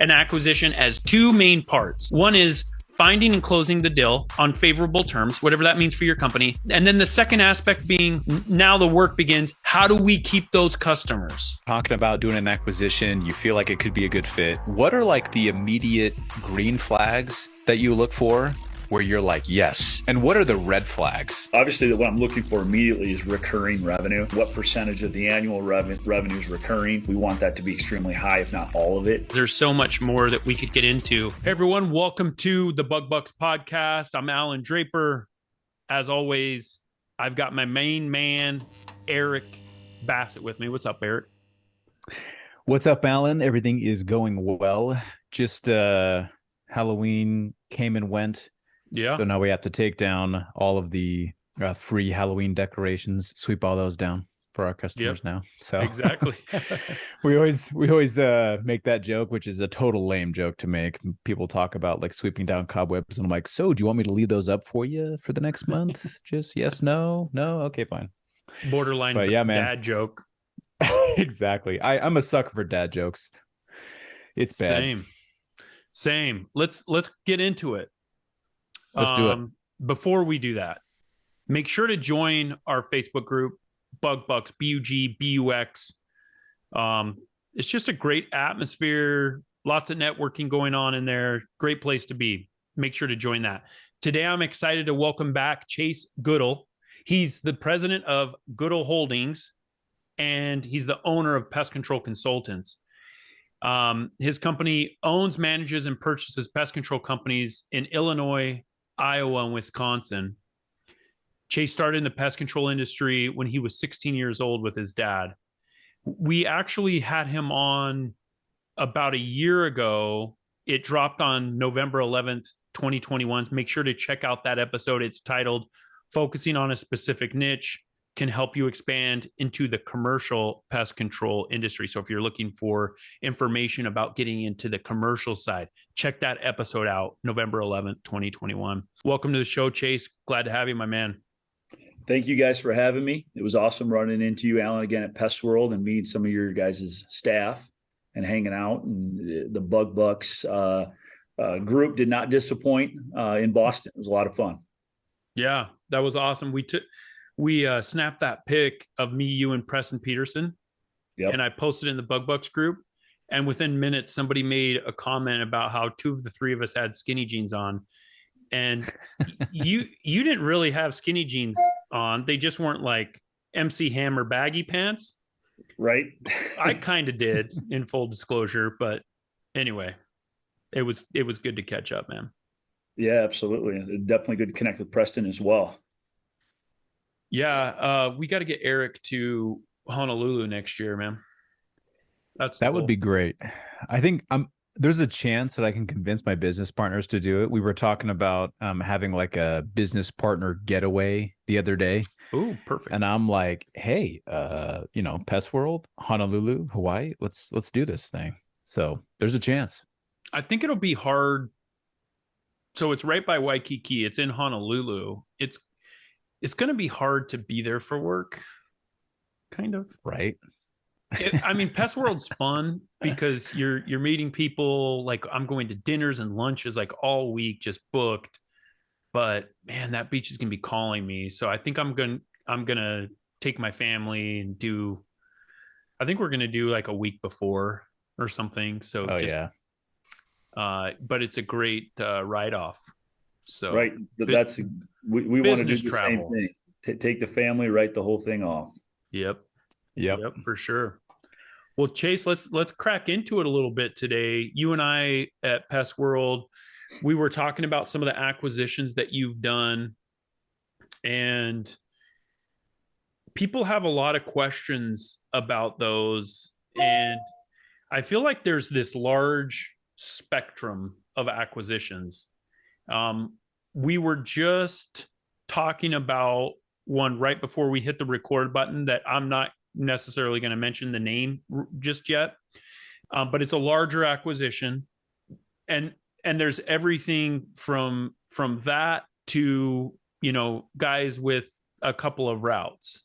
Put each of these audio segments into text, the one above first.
an acquisition as two main parts. One is finding and closing the deal on favorable terms, whatever that means for your company. And then the second aspect being, now the work begins. How do we keep those customers? Talking about doing an acquisition, you feel like it could be a good fit. What are like the immediate green flags that you look for where you're like, yes? And what are the red flags? Obviously, what I'm looking for immediately is recurring revenue. What percentage of the annual revenue is recurring? We want that to be extremely high, if not all of it. There's so much more that we could get into. Hey, everyone. Welcome to the Bug Bucks podcast. I'm Allan Draper. As always, I've got my main man, Eric Bassett, with me. What's up, Eric? What's up, Allan? Everything is going well. Just Halloween came and went. Yeah. So now we have to take down all of the free Halloween decorations, sweep all those down for our customers now. So exactly. we always make that joke, which is a total lame joke to make. People talk about like sweeping down cobwebs, and I'm like, so do you want me to leave those up for you for the next month? Just yes, no, okay, fine. Borderline, but yeah, man. Dad joke. Exactly. I'm a sucker for dad jokes. It's bad. Same. Let's get into it. Let's do it. Before we do that, make sure to join our Facebook group, Bug Bucks, BUGBUX. It's just a great atmosphere, lots of networking going on in there. Great place to be. Make sure to join that. Today, I'm excited to welcome back Chase Goodeill. He's the president of Goodeill Holdings, and he's the owner of Pest Control Consultants. His company owns, manages, and purchases pest control companies in Illinois, Iowa, and Wisconsin. Chase started in the pest control industry when he was 16 years old with his dad. We actually had him on about a year ago. It dropped on November 11th, 2021. Make sure to check out that episode. It's titled Focusing on a Specific Niche Can Help You Expand into the Commercial Pest Control Industry. So if you're looking for information about getting into the commercial side, check that episode out, November 11th, 2021. Welcome to the show, Chase. Glad to have you, my man. Thank you guys for having me. It was awesome running into you, Allan, again at Pest World and meeting some of your guys' staff and hanging out. And the Bug Bucks group did not disappoint in Boston. It was a lot of fun. Yeah, that was awesome. We snapped that pic of me, you, and Preston Peterson. Yep. And I posted it in the Bug Bucks group. And within minutes, somebody made a comment about how two of the three of us had skinny jeans on. And you didn't really have skinny jeans on. They just weren't like MC Hammer baggy pants. Right. I kind of did, in full disclosure. But anyway, it was good to catch up, man. Yeah, absolutely. Definitely good to connect with Preston as well. Yeah, we got to get Eric to Honolulu next year, man. That would be great. I think there's a chance that I can convince my business partners to do it. We were talking about having like a business partner getaway the other day. Oh, perfect. And I'm like, hey, Pest World, Honolulu, Hawaii, let's do this thing. So there's a chance. I think it'll be hard. So it's right by Waikiki. It's in Honolulu. It's going to be hard to be there for work, kind of. Right. Pest World's fun because you're meeting people. Like I'm going to dinners and lunches like all week, just booked. But man, that beach is going to be calling me. So I think I'm going to take my family and I think we're going to do like a week before or something. So but it's a great write-off. So right, we want to do the travel. Same thing. Take the family, write the whole thing off. Yep, for sure. Well, Chase, let's crack into it a little bit today. You and I at Pest World, we were talking about some of the acquisitions that you've done, and people have a lot of questions about those. And I feel like there's this large spectrum of acquisitions. We were just talking about one right before we hit the record button that I'm not necessarily going to mention the name just yet, but it's a larger acquisition, and there's everything from that to guys with a couple of routes.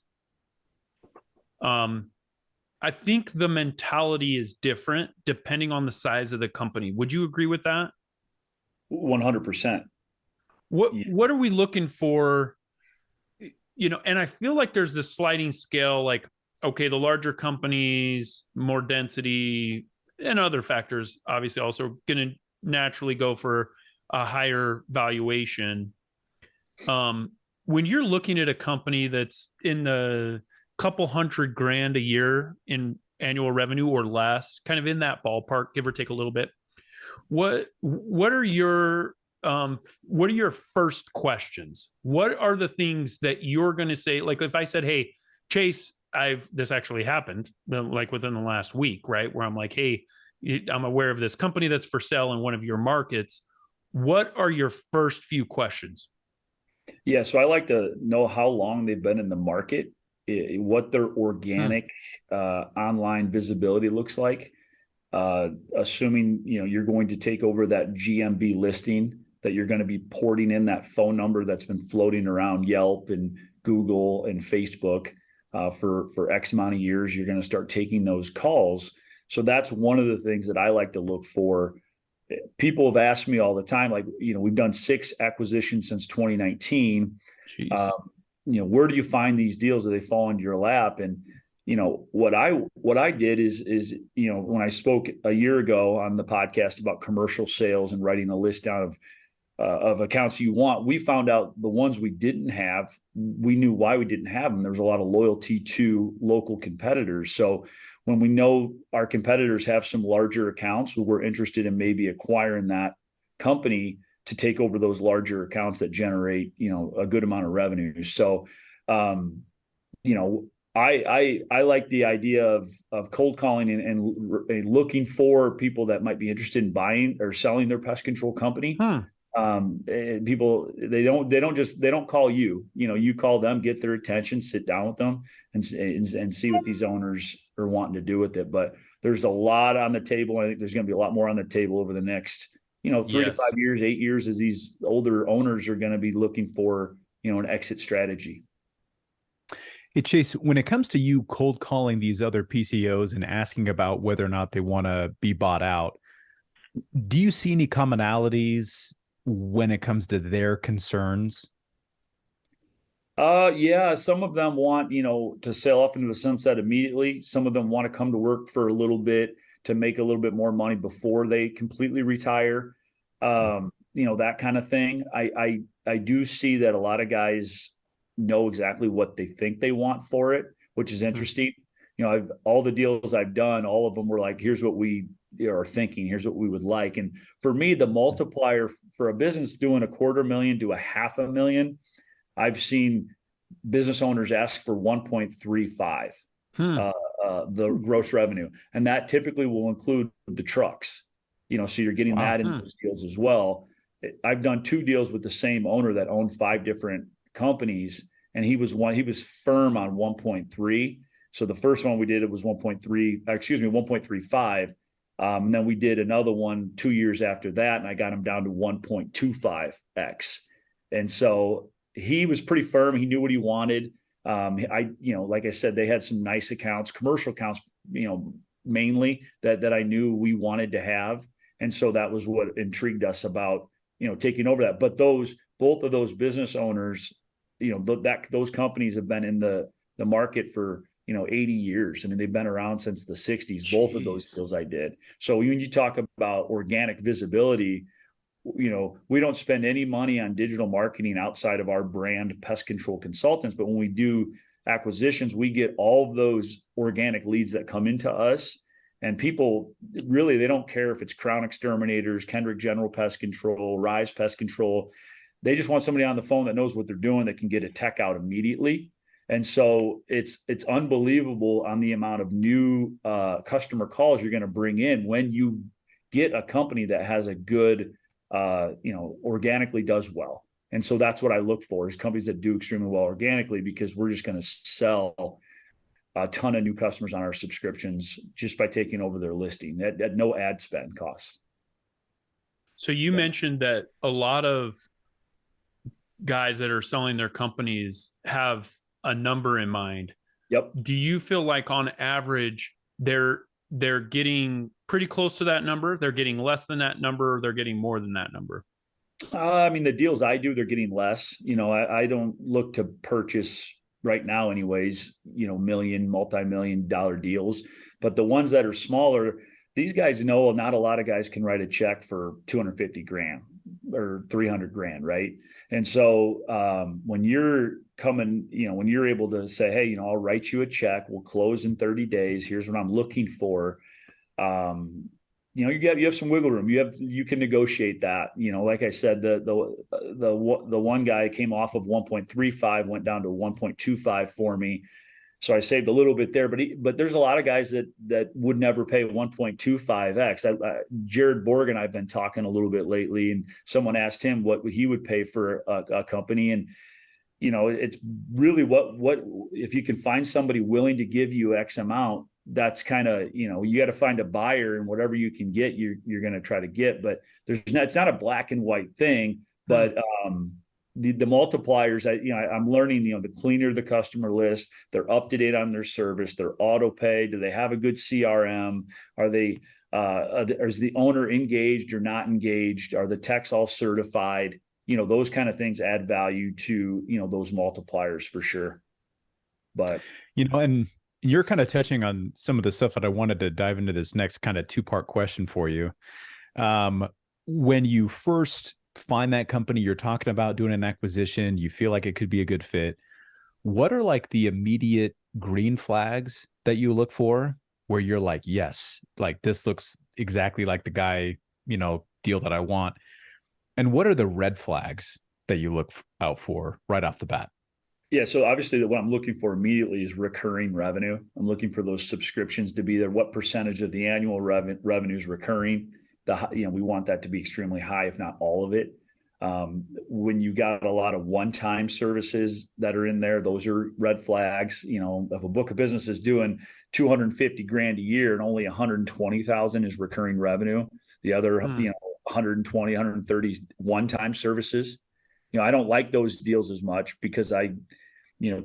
I think the mentality is different depending on the size of the company. Would you agree with that? 100%. What are we looking for? And I feel like there's this sliding scale, like, okay, the larger companies, more density, and other factors, obviously also going to naturally go for a higher valuation. When you're looking at a company that's in the couple $100,000 a year in annual revenue or less, kind of in that ballpark, give or take a little bit, what are your first questions? What are the things that you're going to say? Like if I said, hey, Chase, this actually happened like within the last week, right? Where I'm like, hey, I'm aware of this company that's for sale in one of your markets. What are your first few questions? Yeah. So I like to know how long they've been in the market, what their organic online visibility looks like. Assuming, you're going to take over that GMB listing, that you're going to be porting in that phone number that's been floating around Yelp and Google and Facebook for X amount of years. You're going to start taking those calls. So that's one of the things that I like to look for. People have asked me all the time, like, we've done 6 acquisitions since 2019. Where do you find these deals? Do they fall into your lap? And what I did is when I spoke a year ago on the podcast about commercial sales and writing a list down of accounts you want, we found out the ones we didn't have, we knew why we didn't have them. There was a lot of loyalty to local competitors. So when we know our competitors have some larger accounts, we're interested in maybe acquiring that company to take over those larger accounts that generate, a good amount of revenue. So, I like the idea of cold calling and looking for people that might be interested in buying or selling their pest control company. People, they don't call you. You call them, get their attention, sit down with them, and see what these owners are wanting to do with it. But there's a lot on the table. I think there's going to be a lot more on the table over the next 3 to 5 years, 8 years, as these older owners are going to be looking for an exit strategy. Hey, Chase, when it comes to you cold calling these other PCOs and asking about whether or not they want to be bought out, do you see any commonalities when it comes to their concerns? Yeah, some of them want, to sail off into the sunset immediately. Some of them want to come to work for a little bit to make a little bit more money before they completely retire. That kind of thing. I do see that a lot of guys know exactly what they think they want for it, which is interesting. All the deals I've done, all of them were like, here's what we are thinking, here's what we would like. And for me, the multiplier for a business doing $250,000 to $500,000, I've seen business owners ask for 1.35 the gross revenue, and that typically will include the trucks. So you're getting that in those deals as well. I've done 2 deals with the same owner that owned 5 different companies, and he was firm on 1.3. So the first one we did, it was 1.35. And then we did another one 2 years after that, and I got him down to 1.25x. And so he was pretty firm. He knew what he wanted. Like I said, they had some nice accounts, commercial accounts, mainly that I knew we wanted to have. And so that was what intrigued us about, taking over that. But both of those business owners, those companies have been in the market for, 80 years. I mean, they've been around since the 60s. Jeez. Both of those deals I did. So when you talk about organic visibility, we don't spend any money on digital marketing outside of our brand, Pest Control Consultants. But when we do acquisitions, we get all of those organic leads that come into us. And people really, they don't care if it's Crown Exterminators, Kendrick General Pest Control, Rise Pest Control. They just want somebody on the phone that knows what they're doing, that can get a tech out immediately. And so it's unbelievable on the amount of new customer calls you're going to bring in when you get a company that has a good, organically does well. And so that's what I look for, is companies that do extremely well organically, because we're just going to sell a ton of new customers on our subscriptions just by taking over their listing at no ad spend costs. So you mentioned that a lot of guys that are selling their companies have a number in mind. Yep. Do you feel like on average they're getting pretty close to that number. They're getting less than that number. They're getting more than that number. I mean, the deals I do, they're getting less. I don't look to purchase right now anyways, multi-million dollar deals. But the ones that are smaller, these guys know not a lot of guys can write a check for 250 grand or 300 grand. Right. And so when you're coming, when you're able to say, hey, I'll write you a check, we'll close in 30 days. Here's what I'm looking for. You have some wiggle room. You can negotiate that. Like I said, the one guy came off of 1.35, went down to 1.25 for me. So I saved a little bit there, but there's a lot of guys that would never pay 1.25x. Jared Borgen, I've been talking a little bit lately, and someone asked him what he would pay for a company. And, it's really what, if you can find somebody willing to give you X amount, that's kind of, you got to find a buyer, and whatever you can get, you're going to try to get, but it's not a black and white thing, but, the multipliers, I'm learning, the cleaner the customer list, they're up to date on their service, their auto pay, do they have a good CRM? Are they, is the owner engaged or not engaged? Are the techs all certified? Those kind of things add value to, those multipliers for sure. But, and you're kind of touching on some of the stuff that I wanted to dive into this next kind of two-part question for you. When you first find that company, you're talking about doing an acquisition, you feel like it could be a good fit, what are like the immediate green flags that you look for where you're like, yes, like this looks exactly like the guy, deal that I want? And what are the red flags that you look out for right off the bat? Yeah. So obviously what I'm looking for immediately is recurring revenue. I'm looking for those subscriptions to be there. What percentage of the annual revenue is recurring? We want that to be extremely high, if not all of it. When you got a lot of one-time services that are in there, those are red flags. If a book of business is doing 250 grand a year and only 120,000 is recurring revenue, the other, 120, 130 one-time services. I don't like those deals as much because I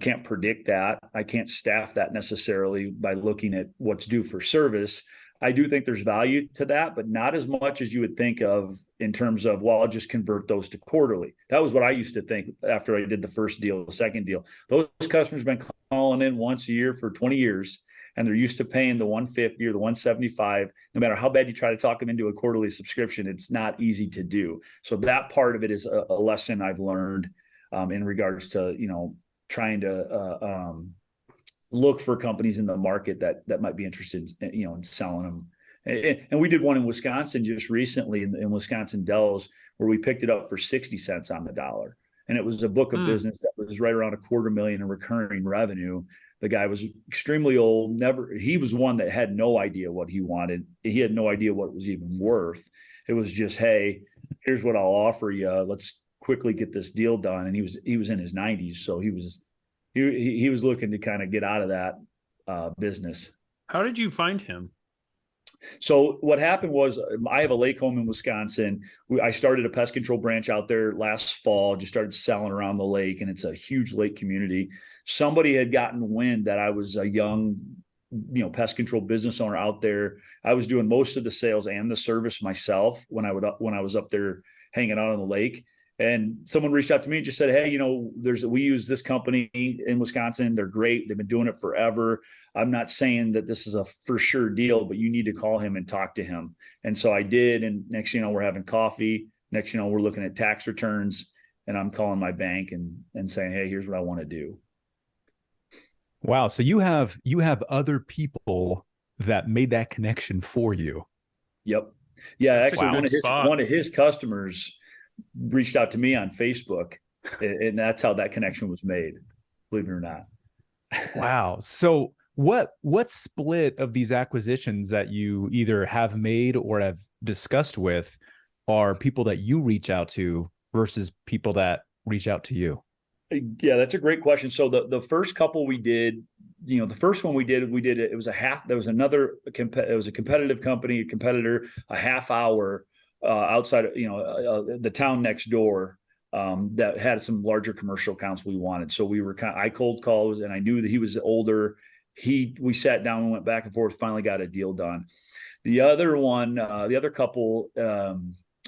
can't predict that. I can't staff that necessarily by looking at what's due for service. I do think there's value to that, but not as much as you would think of in terms of, well, I'll just convert those to quarterly. That was what I used to think after I did the first deal, the second deal. Those customers have been calling in once a year for 20 years, and they're used to paying the 150 or the 175. No matter how bad you try to talk them into a quarterly subscription, it's not easy to do. So that part of it is a lesson I've learned in regards to, trying to look for companies in the market that might be interested in selling them. And we did one in Wisconsin just recently in Wisconsin Dells, where we picked it up for 60 cents on the dollar. And it was a book of business that was right around $250,000 in recurring revenue. The guy was extremely old. He was one that had no idea what he wanted. He had no idea what it was even worth. It was just, hey, here's what I'll offer you. Let's quickly get this deal done. And he was in his 90s. So he was looking to kind of get out of that business. How did you find him? So what happened was, I have a lake home in Wisconsin. I started a pest control branch out there last fall, just started selling around the lake, and it's a huge lake community. Somebody had gotten wind that I was a young, pest control business owner out there. I was doing most of the sales and the service myself when I was up there hanging out on the lake. And someone reached out to me and just said, hey, we use this company in Wisconsin. They're great. They've been doing it forever. I'm not saying that this is a for sure deal, but you need to call him and talk to him. And so I did. And next, we're having coffee. Next, we're looking at tax returns, and I'm calling my bank and saying, hey, here's what I want to do. Wow. So you have other people that made that connection for you. Yep. Yeah. That's actually one of his customers reached out to me on Facebook, and that's how that connection was made, believe it or not. Wow. So what split of these acquisitions that you either have made or have discussed with are people that you reach out to versus people that reach out to you? Yeah, that's a great question. So the first couple we did, the first one we did it was there was it was a competitive company, a competitor, a half hour outside of, the town next door that had some larger commercial accounts we wanted. So I cold called, and I knew that he was older. we sat down and went back and forth, finally got a deal done. The other one, the other couple,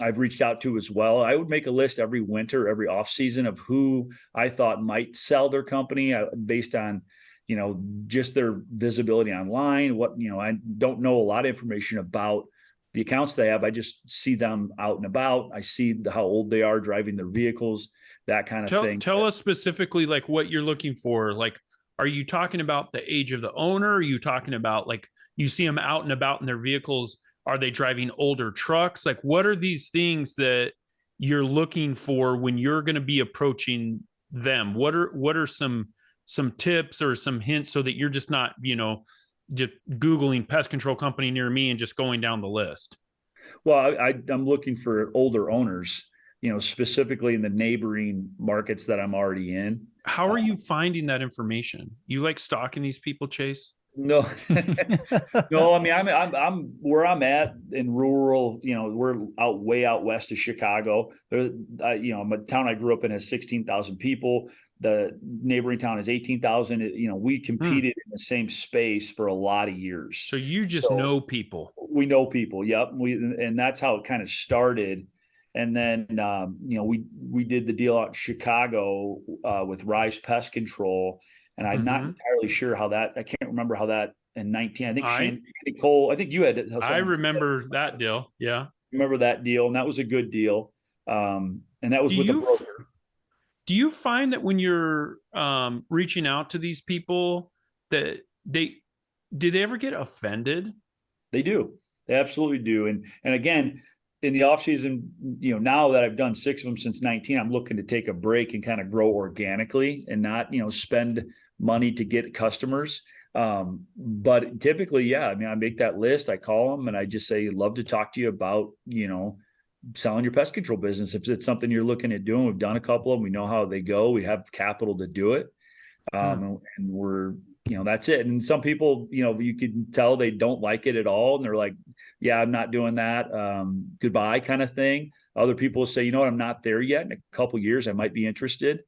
I've reached out to as well. I would make a list every winter, every off season of who I thought might sell their company based on, just their visibility online. I don't know a lot of information about the accounts they have. I just see them out and about. I see how old they are, driving their vehicles, that kind of thing. Tell us specifically like what you're looking for. Like, are you talking about the age of the owner? Are you talking about like you see them out and about in their vehicles? Are they driving older trucks? Like, what are these things that you're looking for when you're going to be approaching them? What are some tips or some hints so that you're just not, just Googling pest control company near me and just going down the list? Well, I'm looking for older owners, specifically in the neighboring markets that I'm already in. How are you finding that information? You like stalking these people, Chase? No, no. I mean, I'm where I'm at in rural. We're way out west of Chicago. A town I grew up in has 16,000 people. The neighboring town is 18,000. We competed in the same space for a lot of years. So you just know people. We know people. Yep. And that's how it kind of started. And then, we did the deal out in Chicago with Rise Pest Control. And I'm not entirely sure I can't remember how that in 19, I think Shane Cole, I think you had. I remember that deal. Yeah. Remember that deal. And that was a good deal. And that was with a broker. Do you find that when you're reaching out to these people that do they ever get offended? They do. They absolutely do. And again, in the off season, now that I've done 6 of them since 19, I'm looking to take a break and kind of grow organically and not, spend money to get customers. But typically, yeah, I mean, I make that list, I call them and I just say, love to talk to you about, selling your pest control business. If it's something you're looking at doing, we've done a couple of them. We know how they go. We have capital to do it. And we're, that's it. And some people, you can tell they don't like it at all. And they're like, yeah, I'm not doing that. Goodbye kind of thing. Other people say, I'm not there yet. In a couple of years, I might be interested,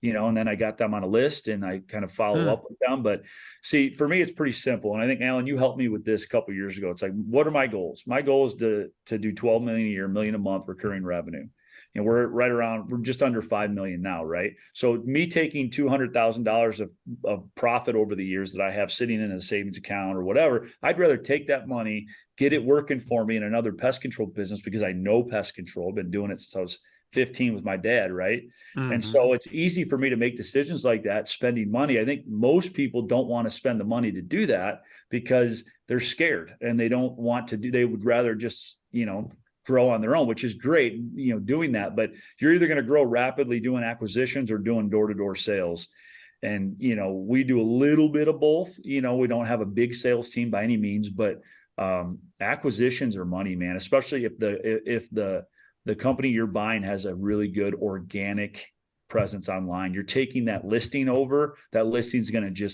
and then I got them on a list and I kind of follow up with them. But see, for me, it's pretty simple. And I think, Allan, you helped me with this a couple of years ago. It's like, what are my goals? My goal is to do 12 million a year, $1 million a month recurring revenue. We're just under 5 million now, right? So me taking $200,000 of profit over the years that I have sitting in a savings account or whatever, I'd rather take that money, get it working for me in another pest control business because I know pest control. I've been doing it since I was 15 with my dad, right? And so it's easy for me to make decisions like that, spending money. I think most people don't want to spend the money to do that because they're scared and they don't want to they would rather just, grow on their own, which is great, doing that. But you're either going to grow rapidly doing acquisitions or doing door-to-door sales. And, we do a little bit of both. We don't have a big sales team by any means, but acquisitions are money, man, especially if the company you're buying has a really good organic presence online. You're taking that listing over. That listing's going to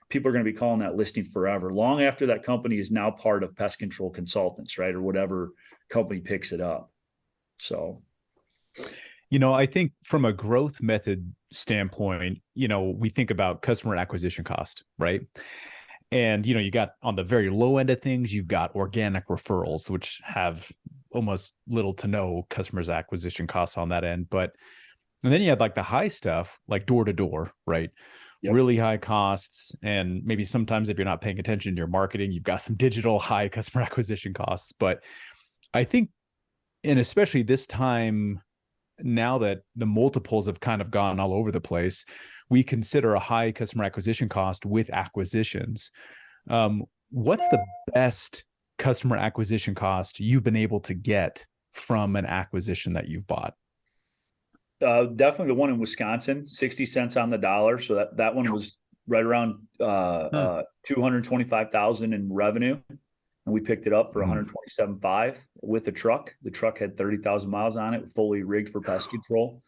people are going to be calling that listing forever, long after that company is now part of Pest Control Consultants, right? Or whatever company picks it up. So, I think from a growth method standpoint, we think about customer acquisition cost, right? And, you got on the very low end of things, you've got organic referrals, which have almost little to no customers acquisition costs on that end. And then you had like the high stuff, like door to door, right? Yep. Really high costs. And maybe sometimes if you're not paying attention to your marketing, you've got some digital high customer acquisition costs. But I think, and especially this time, now that the multiples have kind of gone all over the place, we consider a high customer acquisition cost with acquisitions. What's the best customer acquisition cost you've been able to get from an acquisition that you've bought? Definitely the one in Wisconsin, 60 cents on the dollar. So that one was right around 225,000 in revenue. And we picked it up for 127.5 with a truck. The truck had 30,000 miles on it, fully rigged for pest control.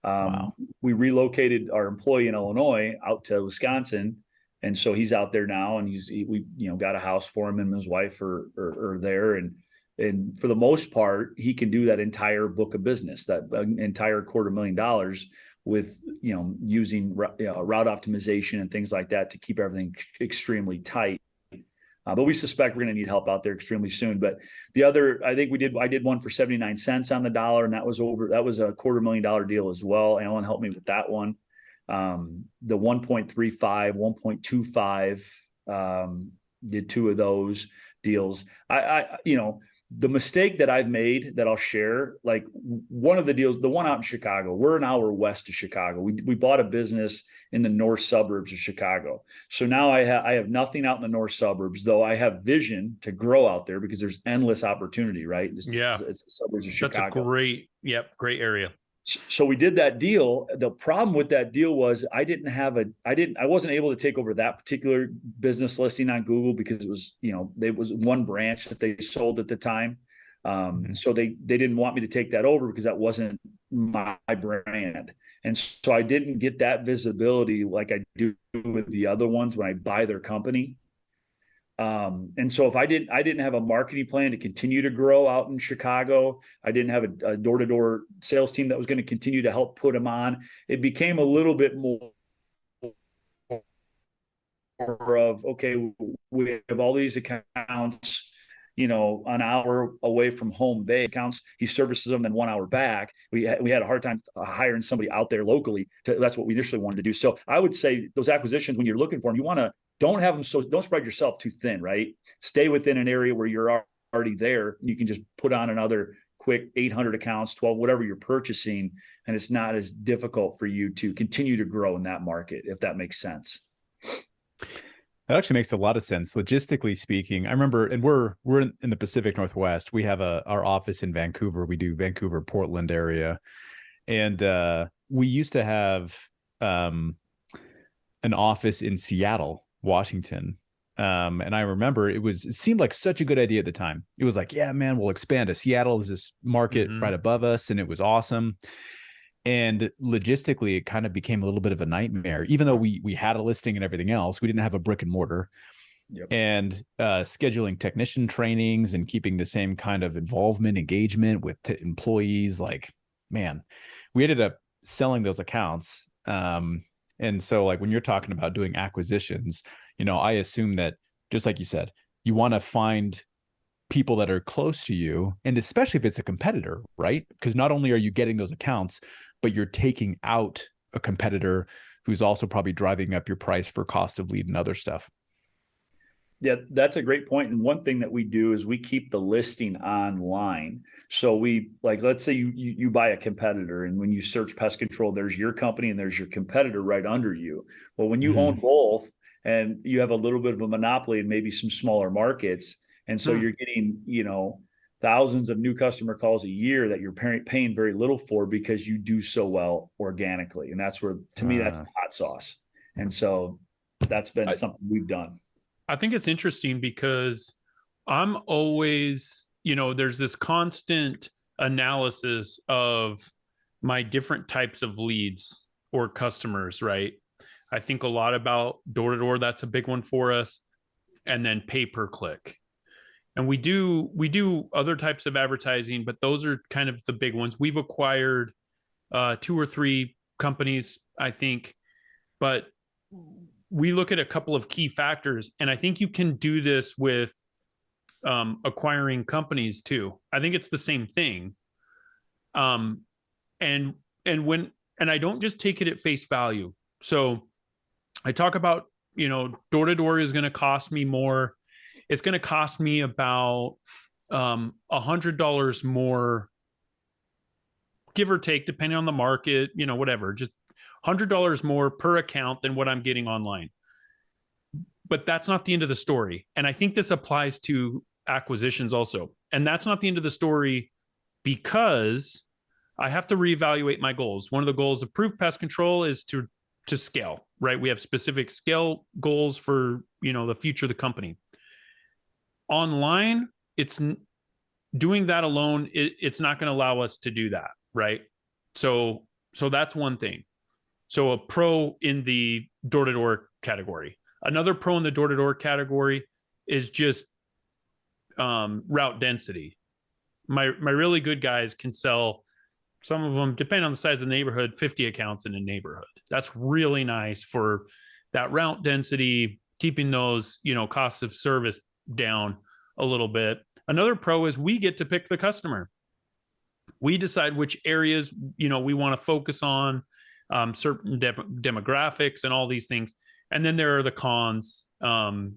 Wow. We relocated our employee in Illinois out to Wisconsin. And so he's out there now, and we got a house for him, and his wife are there. And for the most part, he can do that entire book of business, that entire $250,000 with, using route optimization and things like that to keep everything extremely tight. But we suspect we're going to need help out there extremely soon. But I did one for 79 cents on the dollar, and that was a $250,000 deal as well. Allan helped me with that one. The 1.35, 1.25, did two of those deals. The mistake that I've made that I'll share, like one of the deals, the one out in Chicago, we're an hour west of Chicago. We bought a business in the north suburbs of Chicago. So now I have nothing out in the north suburbs, though I have vision to grow out there because there's endless opportunity, right? It's the suburbs of Chicago. That's a great area. So we did that deal. The problem with that deal was I wasn't able to take over that particular business listing on Google because it was, there was one branch that they sold at the time. So they didn't want me to take that over because that wasn't my brand. And so I didn't get that visibility like I do with the other ones when I buy their company. And so if I didn't have a marketing plan to continue to grow out in Chicago, I didn't have a door-to-door sales team that was going to continue to help put them on. It became a little bit more of, okay, we have all these accounts, an hour away from home base accounts. He services them, then 1 hour back. We had a hard time hiring somebody out there locally. That's what we initially wanted to do. So I would say those acquisitions, when you're looking for them, don't spread yourself too thin, right? Stay within an area where you're already there. You can just put on another quick 800 accounts, 12, whatever you're purchasing. And it's not as difficult for you to continue to grow in that market, if that makes sense. That actually makes a lot of sense. Logistically speaking, I remember, and we're in the Pacific Northwest. We have our office in Vancouver. We do Vancouver, Portland area. And we used to have an office in Seattle, Washington. And I remember it seemed like such a good idea at the time. It was like, yeah, man, we'll expand to Seattle. There's this market right above us. And it was awesome. And logistically, it kind of became a little bit of a nightmare. Even though we had a listing and everything else, we didn't have a brick and mortar. Yep. And scheduling technician trainings and keeping the same kind of engagement with employees, like, man, we ended up selling those accounts. And so like when you're talking about doing acquisitions, I assume that, just like you said, you want to find people that are close to you, and especially if it's a competitor, right? Because not only are you getting those accounts, but you're taking out a competitor who's also probably driving up your price for cost of lead and other stuff. Yeah, that's a great point. And one thing that we do is we keep the listing online. So let's say you buy a competitor, and when you search pest control, there's your company and there's your competitor right under you. Well, when you own both and you have a little bit of a monopoly in maybe some smaller markets, and so you're getting, thousands of new customer calls a year that you're paying very little for because you do so well organically. And that's where, to me, that's the hot sauce. And so that's been something we've done. I think it's interesting because I'm always, there's this constant analysis of my different types of leads or customers, right? I think a lot about door-to-door. That's a big one for us. And then pay-per-click. And we do other types of advertising, but those are kind of the big ones. We've acquired 2 or 3 companies, I think, but we look at a couple of key factors, and I think you can do this with acquiring companies too. I think it's the same thing. And I don't just take it at face value. So I talk about, door-to-door is going to cost me more. It's going to cost me about $100 more, give or take, depending on the market, whatever, just $100 more per account than what I'm getting online. But that's not the end of the story. And I think this applies to acquisitions also. And that's not the end of the story because I have to reevaluate my goals. One of the goals of Proof Pest Control is to scale, right? We have specific scale goals for, the future of the company. Online, it's doing that alone. It's not going to allow us to do that, right? So that's one thing. So a pro in the door-to-door category. Another pro in the door-to-door category is just route density. My really good guys can sell some of them, depending on the size of the neighborhood, 50 accounts in a neighborhood. That's really nice for that route density, keeping those, cost of service down a little bit. Another pro is we get to pick the customer. We decide which areas, we want to focus on, certain demographics and all these things. And then there are the cons. You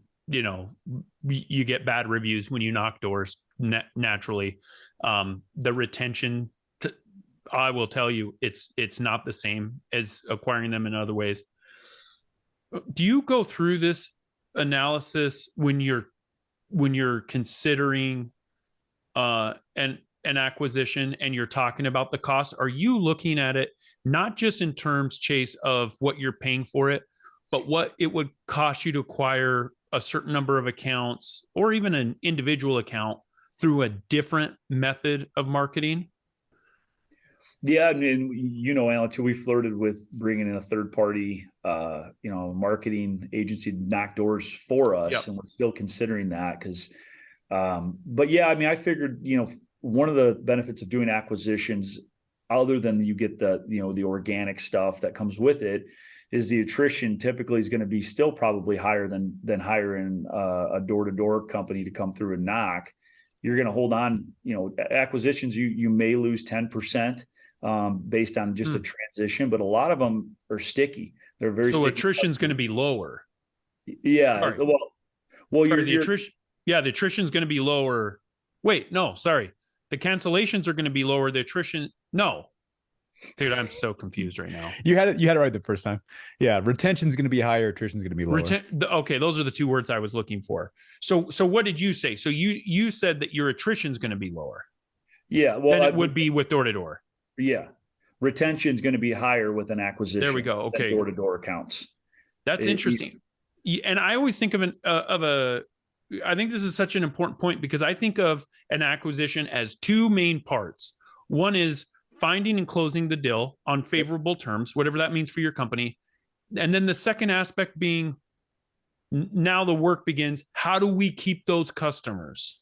get bad reviews when you knock doors naturally. The retention, I will tell you, it's not the same as acquiring them in other ways. Do you go through this analysis when you're considering an acquisition and you're talking about the cost? Are you looking at it not just in terms, Chase, of what you're paying for it, but what it would cost you to acquire a certain number of accounts or even an individual account through a different method of marketing? Yeah, I mean, Alan, too, we flirted with bringing in a third party, marketing agency to knock doors for us, Yep. and we're still considering that because, but yeah, I mean, I figured, one of the benefits of doing acquisitions, other than you get the organic stuff that comes with it, is the attrition typically is going to be still probably higher than hiring a door-to-door company to come through and knock. You're going to hold on, acquisitions, you may lose 10%. Based on just a transition, but a lot of them are sticky. They're very so sticky. Attrition's going to be lower. Yeah. Sorry. Well, the attrition. Yeah, the attrition's going to be lower. Wait, no, sorry. The cancellations are going to be lower. The attrition, no. Dude, I'm so confused right now. You had it right the first time. Yeah, retention's going to be higher, attrition's going to be lower. Okay, those are the two words I was looking for. So what did you say? So you said that your attrition's going to be lower. Yeah, well, than it would be with door to door. Yeah, retention is going to be higher with an acquisition. There we go. Okay, door-to-door accounts. That's interesting. And I always think I think this is such an important point because I think of an acquisition as two main parts. One is finding and closing the deal on favorable terms, whatever that means for your company. And then the second aspect being now the work begins. How do we keep those customers?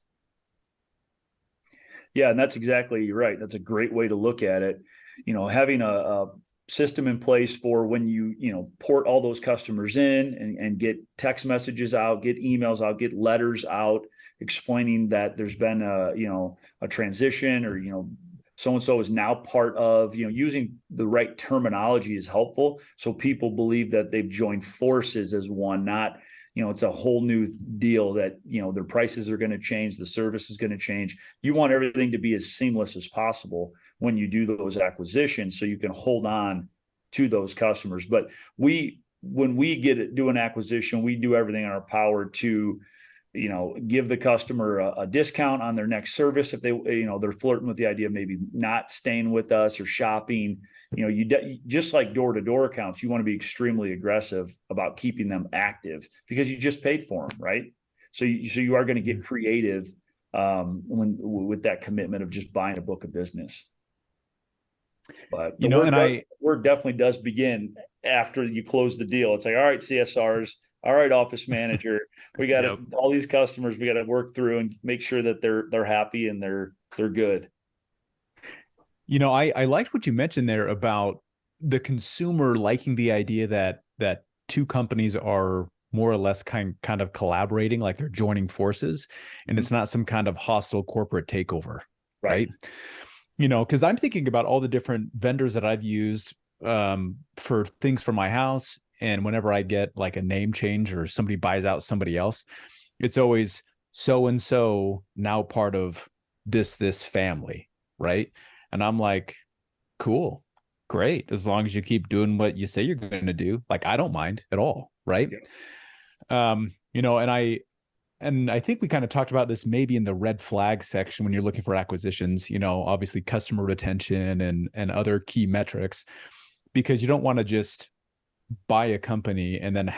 Yeah, and that's exactly right. That's a great way to look at it. Having a system in place for when you port all those customers in and get text messages out, get emails out, get letters out explaining that there's been a transition or so-and-so is now part of, using the right terminology is helpful. So people believe that they've joined forces as one, not, it's a whole new deal that, their prices are going to change. The service is going to change. You want everything to be as seamless as possible when you do those acquisitions so you can hold on to those customers. But when we do an acquisition, we do everything in our power to, give the customer a discount on their next service. If they're flirting with the idea of maybe not staying with us or shopping, just like door-to-door accounts, you want to be extremely aggressive about keeping them active because you just paid for them, right? So you are going to get creative with that commitment of just buying a book of business. But work definitely does begin after you close the deal. It's like, all right, CSRs, all right, office manager, we got all these customers we got to work through and make sure that they're happy and they're good. I liked what you mentioned there about the consumer liking the idea that two companies are more or less kind of collaborating, like they're joining forces, and it's not some kind of hostile corporate takeover, right? Because I'm thinking about all the different vendors that I've used for things for my house. And whenever I get like a name change or somebody buys out somebody else, it's always so-and-so now part of this family, right? And I'm like, cool, great. As long as you keep doing what you say you're going to do, like, I don't mind at all, right? Yeah. And I think we kind of talked about this maybe in the red flag section when you're looking for acquisitions, obviously customer retention and other key metrics, because you don't want to just buy a company and then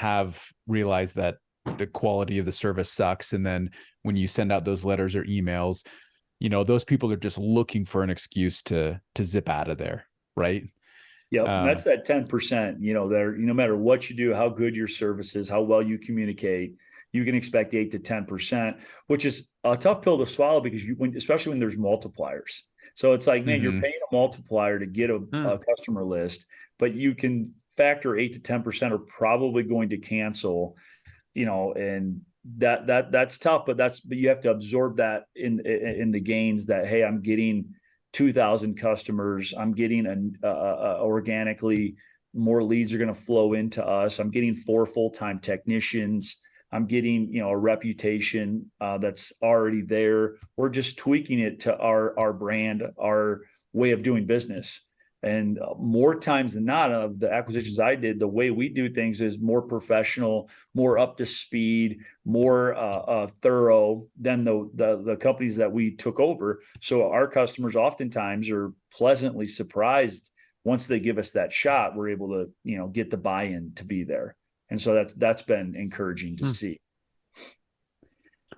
realize that the quality of the service sucks. And then when you send out those letters or emails, those people are just looking for an excuse to zip out of there. Right. Yeah. That's that 10%, no matter what you do, how good your service is, how well you communicate, you can expect 8 to 10%, which is a tough pill to swallow because especially when there's multipliers. So it's like, man, you're Mhm. paying a multiplier to get a customer list, but you can factor 8 to 10% are probably going to cancel, and that's tough, but you have to absorb that in the gains that, hey, I'm getting 2,000 customers, I'm getting organically more leads are going to flow into us, I'm getting 4 full-time technicians, I'm getting a reputation that's already there. We're just tweaking it to our brand, our way of doing business. And more times than not, of the acquisitions I did, the way we do things is more professional, more up to speed, more thorough than the companies that we took over. So our customers oftentimes are pleasantly surprised once they give us that shot. We're able to get the buy-in to be there, and so that's been encouraging to see.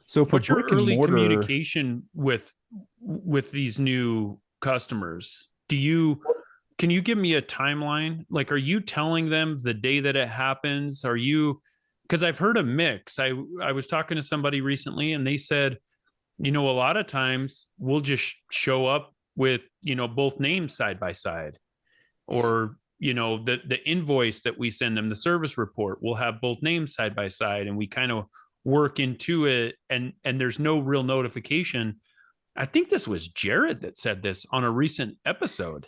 So for what's your brick and early mortar communication with these new customers? Can you give me a timeline? Like, are you telling them the day that it happens? Are you, because I've heard a mix. I was talking to somebody recently and they said, a lot of times we'll just show up with, both names side by side, or, the invoice that we send them, the service report, will have both names side by side, and we kind of work into it, and there's no real notification. I think this was Jared that said this on a recent episode.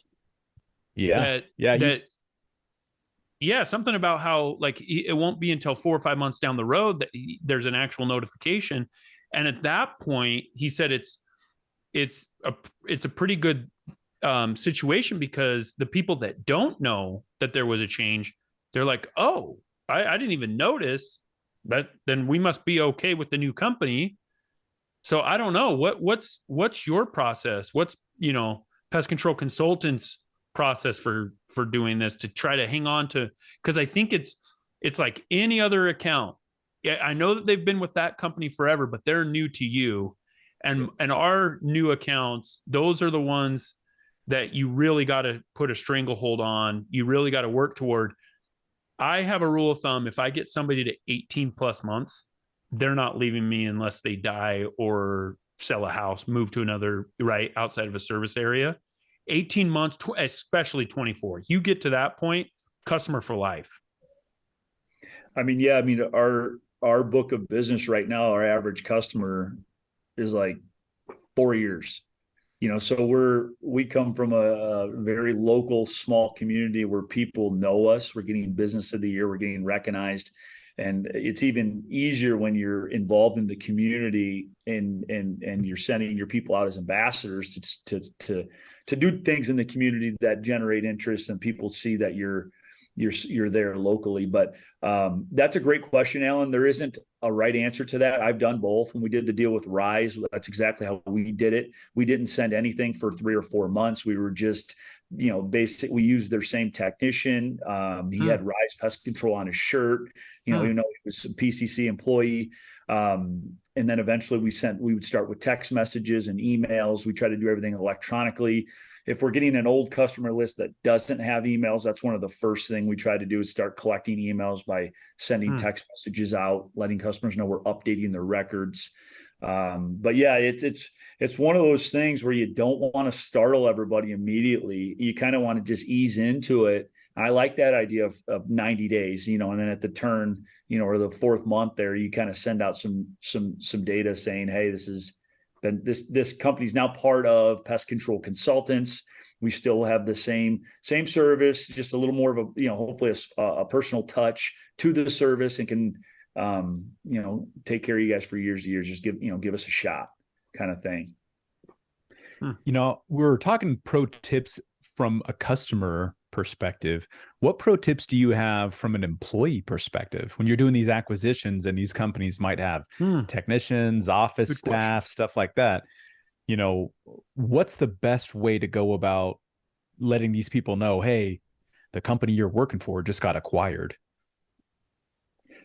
Yeah. Something about how, like, it won't be until 4 or 5 months down the road that there's an actual notification. And at that point, he said it's a pretty good situation, because the people that don't know that there was a change, they're like, oh, I didn't even notice that. Then we must be okay with the new company. So I don't know what's your process. What's, Pest Control Consultants process for doing this, to try to hang on to, because I think it's like any other account. Yeah, I know that they've been with that company forever, but they're new to you, and our new accounts, those are the ones that you really got to put a stranglehold on. You really got to work toward. I have a rule of thumb: if I get somebody to 18 plus months, they're not leaving me unless they die or sell a house, move to another, right, outside of a service area. 18 months, especially 24. You get to that point, customer for life. I mean, our book of business right now, our average customer is like 4 years. So we come from a very local, small community where people know us. We're getting business of the year. We're getting recognized. And it's even easier when you're involved in the community and you're sending your people out as ambassadors to do things in the community that generate interest, and people see that you're there locally. But that's a great question, Allan. There isn't a right answer to that. I've done both. When we did the deal with Rise, that's exactly how we did it. We didn't send anything for 3 or 4 months. We were just, we used their same technician. He had Rise Pest Control on his shirt, even though he was a PCC employee. And then eventually we would start with text messages and emails. We try to do everything electronically. If we're getting an old customer list that doesn't have emails, that's one of the first thing we try to do, is start collecting emails by sending text messages out, letting customers know we're updating their records. But yeah, it's one of those things where you don't want to startle everybody immediately. You kind of want to just ease into it. I like that idea of 90 days, and then at the turn, or the 4th month there, you kind of send out some data saying, hey, this company's now part of Pest Control Consultants. We still have the same service, just a little more of a, hopefully a personal touch to the service, and can, take care of you guys for years and years. Just give us a shot, kind of thing. We're talking pro tips from a customer perspective. What pro tips do you have from an employee perspective when you're doing these acquisitions, and these companies might have technicians, office staff, stuff like that? What's the best way to go about letting these people know, hey, the company you're working for just got acquired?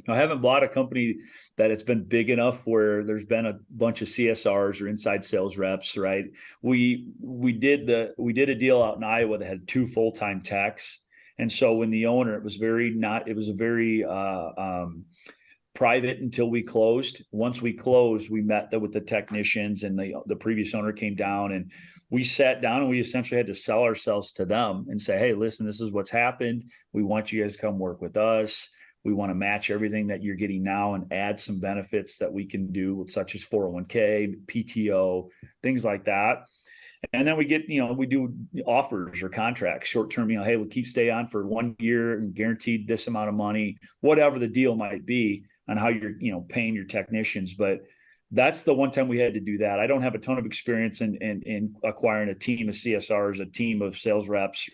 Now, I haven't bought a company that it's been big enough where there's been a bunch of CSRs or inside sales reps, right? We did a deal out in Iowa that had 2 full-time techs. And so when the owner, it was a very private until we closed. Once we closed, we met with the technicians, and the previous owner came down, and we sat down and we essentially had to sell ourselves to them and say, hey, listen, this is what's happened. We want you guys to come work with us. We want to match everything that you're getting now and add some benefits that we can do, such as 401k, PTO, things like that. And then we get, we do offers or contracts, short-term, hey, we'll stay on for 1 year and guaranteed this amount of money, whatever the deal might be on how you're, paying your technicians. But that's the one time we had to do that. I don't have a ton of experience in acquiring a team of CSRs, a team of sales reps,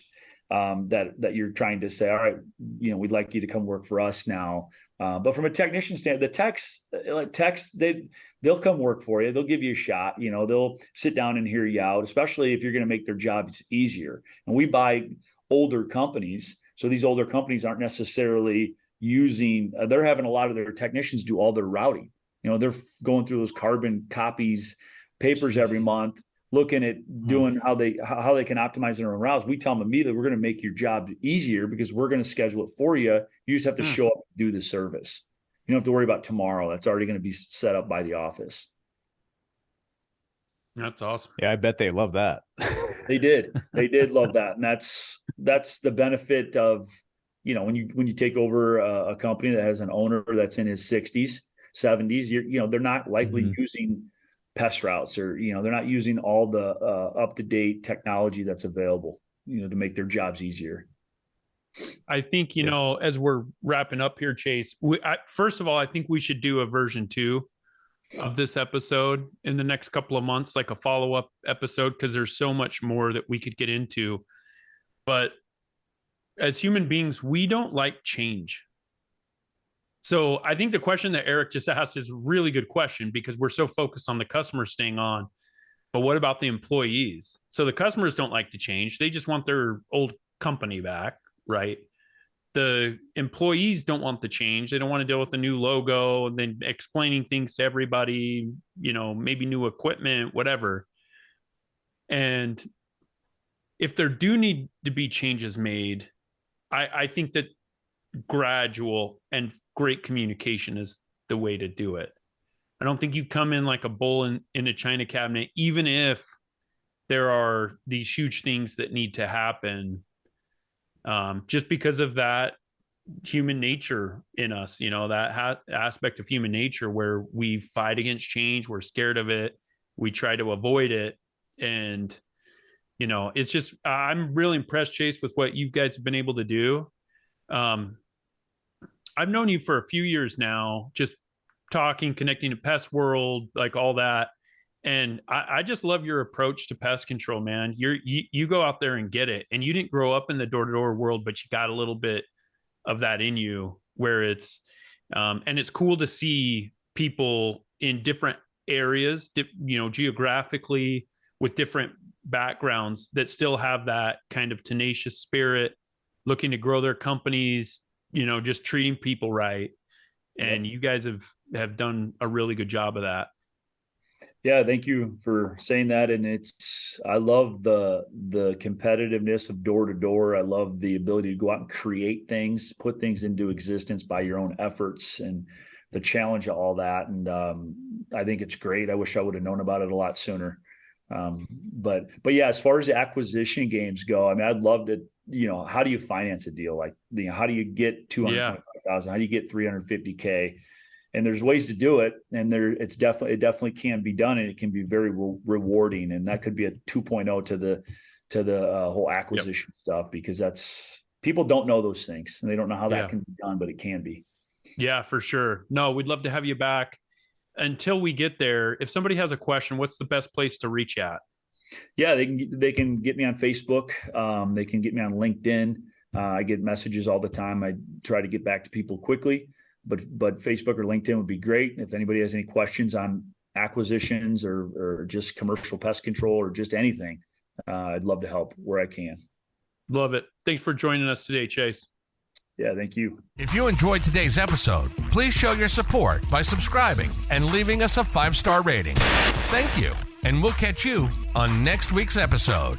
that you're trying to say, all right, we'd like you to come work for us now. But from a technician standpoint, the techs, they'll come work for you. They'll give you a shot. They'll sit down and hear you out, especially if you're going to make their jobs easier. And we buy older companies. So these older companies aren't necessarily they're having a lot of their technicians do all their routing. They're going through those carbon copies, papers every month, looking at doing how they can optimize their own routes. We tell them immediately, we're going to make your job easier because we're going to schedule it for you. You just have to show up and do the service. You don't have to worry about tomorrow. That's already going to be set up by the office. That's awesome. Yeah, I bet they love that. They did love that. And that's the benefit of, when you take over a company that has an owner that's in his 60s, 70s, they're not likely using pest routes, or they're not using all the up-to-date technology that's available to make their jobs easier. I think as we're wrapping up here, Chase, first of all, I think we should do a version 2 of this episode in the next couple of months, like a follow-up episode, because there's so much more that we could get into. But as human beings, we don't like change. So I think the question that Eric just asked is a really good question, because we're so focused on the customer staying on. But what about the employees? So the customers don't like to change. They just want their old company back, right? The employees don't want the change. They don't want to deal with a new logo and then explaining things to everybody, maybe new equipment, whatever. And if there do need to be changes made, I think that gradual and great communication is the way to do it. I don't think you come in like a bull in a china cabinet, even if there are these huge things that need to happen, just because of that human nature in us, that aspect of human nature where we fight against change. We're scared of it. We try to avoid it. And, it's just, I'm really impressed, Chase, with what you guys have been able to do. I've known you for a few years now, just talking, connecting to Pest World, like all that. And I just love your approach to pest control, man. You go out there and get it. And you didn't grow up in the door-to-door world, but you got a little bit of that in you, where it's, and it's cool to see people in different areas, geographically, with different backgrounds that still have that kind of tenacious spirit, looking to grow their companies, just treating people right. And you guys have done a really good job of that. Yeah, thank you for saying that. And I love the competitiveness of door to door. I love the ability to go out and create things, put things into existence by your own efforts, and the challenge of all that. And I think it's great. I wish I would have known about it a lot sooner. But yeah, as far as the acquisition games go, I mean, I'd love to, how do you finance a deal? Like, how do you get 225,000? How do you get 350K? And there's ways to do it. And it definitely can be done, and it can be very rewarding. And that could be a 2.0 to the whole acquisition stuff, because people don't know those things, and they don't know how that can be done, but it can be. Yeah, for sure. No, we'd love to have you back. Until we get there, if somebody has a question, what's the best place to reach at? Yeah, they can get me on Facebook. They can get me on LinkedIn. I get messages all the time. I try to get back to people quickly, but Facebook or LinkedIn would be great. If anybody has any questions on acquisitions or just commercial pest control or just anything, I'd love to help where I can. Love it. Thanks for joining us today, Chase. Yeah, thank you. If you enjoyed today's episode, please show your support by subscribing and leaving us a 5-star rating. Thank you, and we'll catch you on next week's episode.